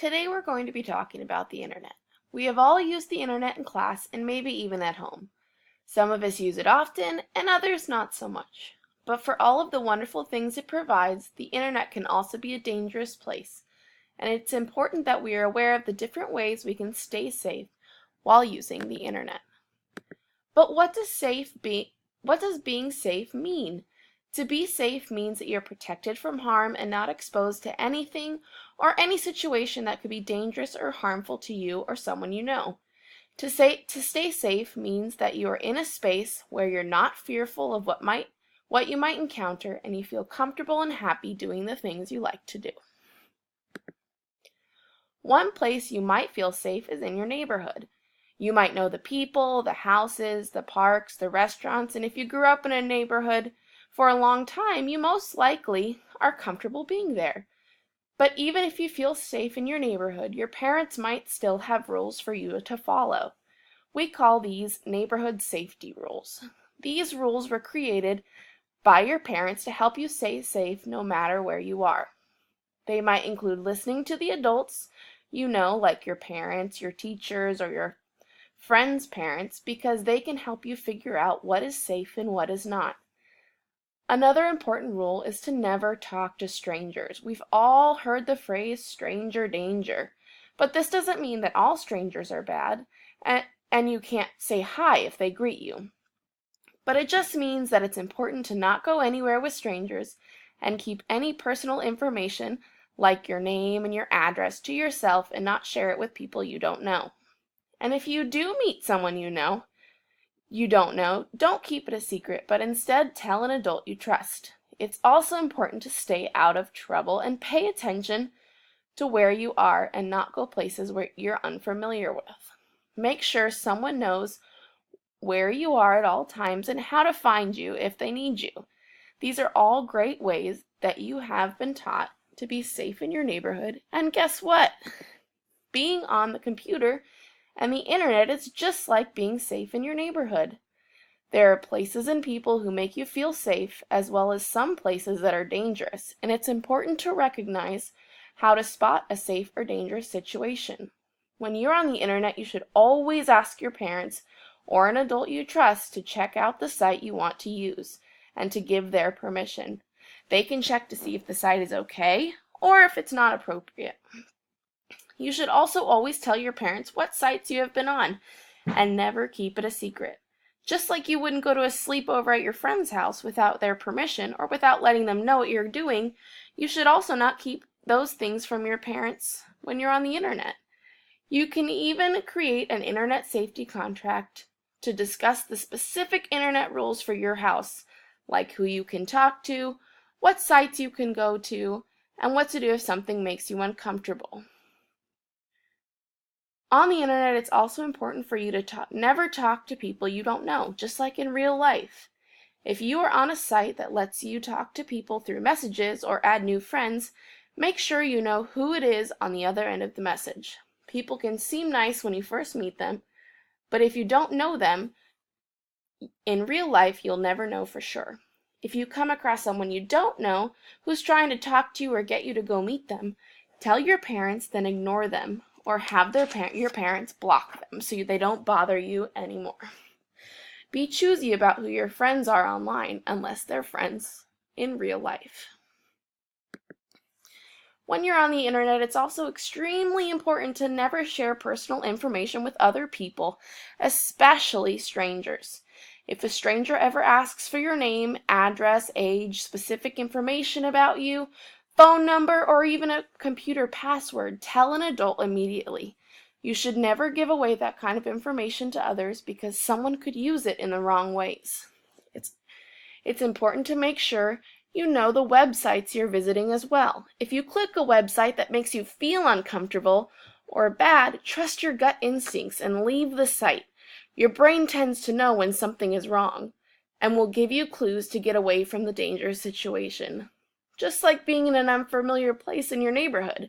Today we're going to be talking about the internet. We have all used the internet in class and maybe even at home. Some of us use it often and others not so much. But for all of the wonderful things it provides, the internet can also be a dangerous place. And it's important that we are aware of the different ways we can stay safe while using the internet. But what does being safe mean? To be safe means that you're protected from harm and not exposed to anything or any situation that could be dangerous or harmful to you or someone you know. To stay safe means that you are in a space where you're not fearful of what you might encounter, and you feel comfortable and happy doing the things you like to do. One place you might feel safe is in your neighborhood. You might know the people, the houses, the parks, the restaurants, and if you grew up in a neighborhood for a long time, you most likely are comfortable being there. But even if you feel safe in your neighborhood, your parents might still have rules for you to follow. We call these neighborhood safety rules. These rules were created by your parents to help you stay safe no matter where you are. They might include listening to the adults you know, like your parents, your teachers, or your friends' parents, because they can help you figure out what is safe and what is not. Another important rule is to never talk to strangers. We've all heard the phrase stranger danger, but this doesn't mean that all strangers are bad, and you can't say hi if they greet you. But it just means that it's important to not go anywhere with strangers and keep any personal information, like your name and your address, to yourself and not share it with people you don't know. And if you do meet someone you don't know, don't keep it a secret, but instead tell an adult you trust. It's also important to stay out of trouble and pay attention to where you are and not go places where you're unfamiliar with. Make sure someone knows where you are at all times and how to find you if they need you. These are all great ways that you have been taught to be safe in your neighborhood. And guess what? Being on the computer and the internet is just like being safe in your neighborhood. There are places and people who make you feel safe, as well as some places that are dangerous, and it's important to recognize how to spot a safe or dangerous situation. When you're on the internet, you should always ask your parents or an adult you trust to check out the site you want to use and to give their permission. They can check to see if the site is okay or if it's not appropriate. You should also always tell your parents what sites you have been on, and never keep it a secret. Just like you wouldn't go to a sleepover at your friend's house without their permission or without letting them know what you're doing, you should also not keep those things from your parents when you're on the internet. You can even create an internet safety contract to discuss the specific internet rules for your house, like who you can talk to, what sites you can go to, and what to do if something makes you uncomfortable. On the internet, it's also important for you to never talk to people you don't know, just like in real life. If you are on a site that lets you talk to people through messages or add new friends, make sure you know who it is on the other end of the message. People can seem nice when you first meet them, but if you don't know them, in real life, you'll never know for sure. If you come across someone you don't know who's trying to talk to you or get you to go meet them, tell your parents, then ignore them, or have your parents block them so they don't bother you anymore. Be choosy about who your friends are online, unless they're friends in real life. When you're on the internet, it's also extremely important to never share personal information with other people, especially strangers. If a stranger ever asks for your name, address, age, specific information about you, phone number, or even a computer password, tell an adult immediately. You should never give away that kind of information to others because someone could use it in the wrong ways. It's important to make sure you know the websites you're visiting as well. If you click a website that makes you feel uncomfortable or bad, trust your gut instincts and leave the site. Your brain tends to know when something is wrong and will give you clues to get away from the dangerous situation. Just like being in an unfamiliar place in your neighborhood,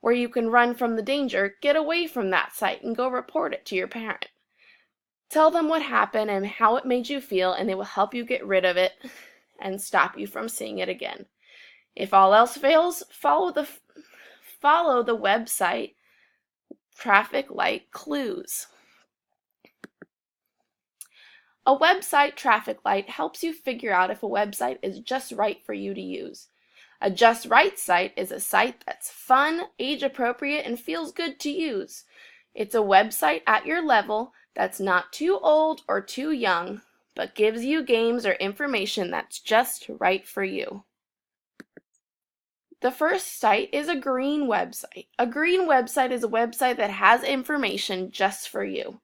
where you can run from the danger, get away from that site and go report it to your parent. Tell them what happened and how it made you feel, and they will help you get rid of it and stop you from seeing it again. If all else fails, follow follow the website traffic light clues. A website traffic light helps you figure out if a website is just right for you to use. A just right site is a site that's fun, age-appropriate, and feels good to use. It's a website at your level that's not too old or too young, but gives you games or information that's just right for you. The first site is a green website. A green website is a website that has information just for you.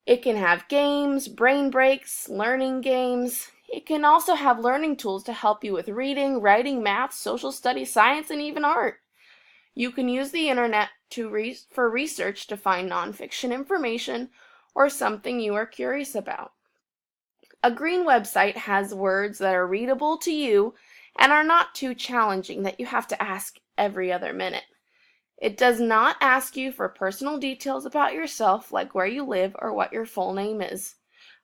It can have games, brain breaks, learning games. It can also have learning tools to help you with reading, writing, math, social studies, science, and even art. You can use the internet for research to find nonfiction information or something you are curious about. A green website has words that are readable to you and are not too challenging that you have to ask every other minute. It does not ask you for personal details about yourself, like where you live or what your full name is.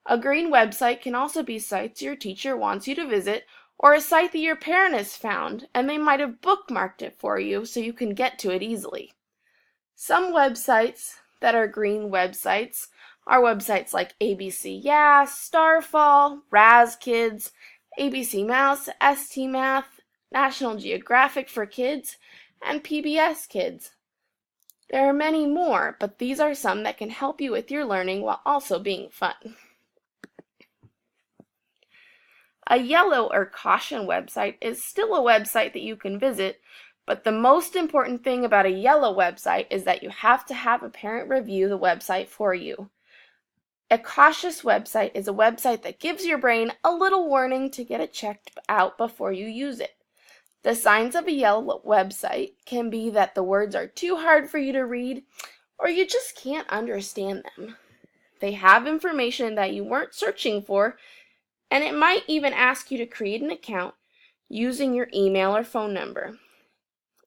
A green website can also be sites your teacher wants you to visit, or a site that your parent has found and they might have bookmarked it for you so you can get to it easily. Some websites that are green websites are websites like ABC Yeah, Starfall, Raz Kids, ABC Mouse, ST Math, National Geographic for Kids, and PBS Kids. There are many more, but these are some that can help you with your learning while also being fun. A yellow or caution website is still a website that you can visit, but the most important thing about a yellow website is that you have to have a parent review the website for you. A cautious website is a website that gives your brain a little warning to get it checked out before you use it. The signs of a yellow website can be that the words are too hard for you to read, or you just can't understand them. They have information that you weren't searching for, and it might even ask you to create an account using your email or phone number.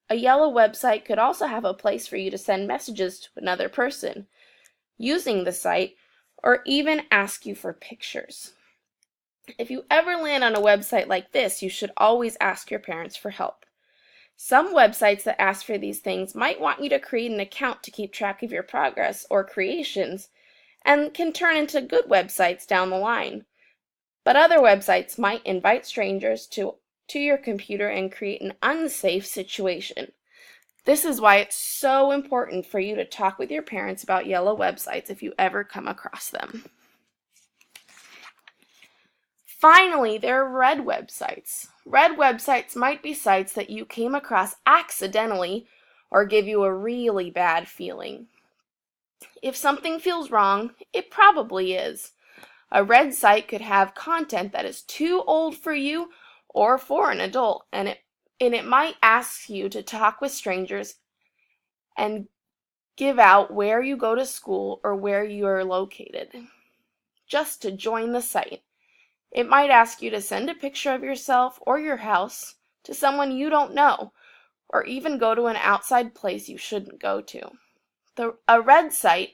A yellow website could also have a place for you to send messages to another person using the site, or even ask you for pictures. If you ever land on a website like this, you should always ask your parents for help. Some websites that ask for these things might want you to create an account to keep track of your progress or creations, and can turn into good websites down the line. But other websites might invite strangers to your computer and create an unsafe situation. This is why it's so important for you to talk with your parents about yellow websites if you ever come across them. Finally, there are red websites. Red websites might be sites that you came across accidentally or give you a really bad feeling. If something feels wrong, it probably is. A red site could have content that is too old for you or for an adult, and it might ask you to talk with strangers and give out where you go to school or where you are located, just to join the site. It might ask you to send a picture of yourself or your house to someone you don't know, or even go to an outside place you shouldn't go to. A red site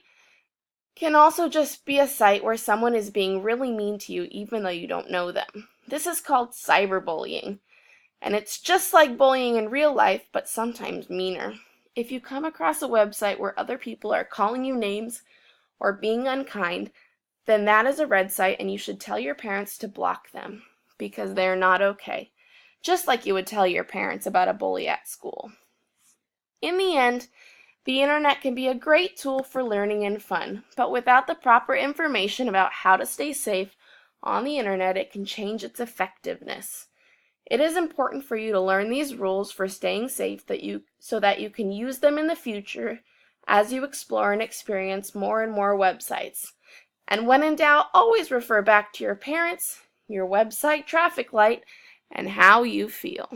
can also just be a site where someone is being really mean to you even though you don't know them. This is called cyberbullying, and it's just like bullying in real life, but sometimes meaner. If you come across a website where other people are calling you names or being unkind, then that is a red site and you should tell your parents to block them because they're not okay, just like you would tell your parents about a bully at school. In the end, the internet can be a great tool for learning and fun, but without the proper information about how to stay safe on the internet, it can change its effectiveness. It is important for you to learn these rules for staying safe so that you can use them in the future as you explore and experience more and more websites. And when in doubt, always refer back to your parents, your website traffic light, and how you feel.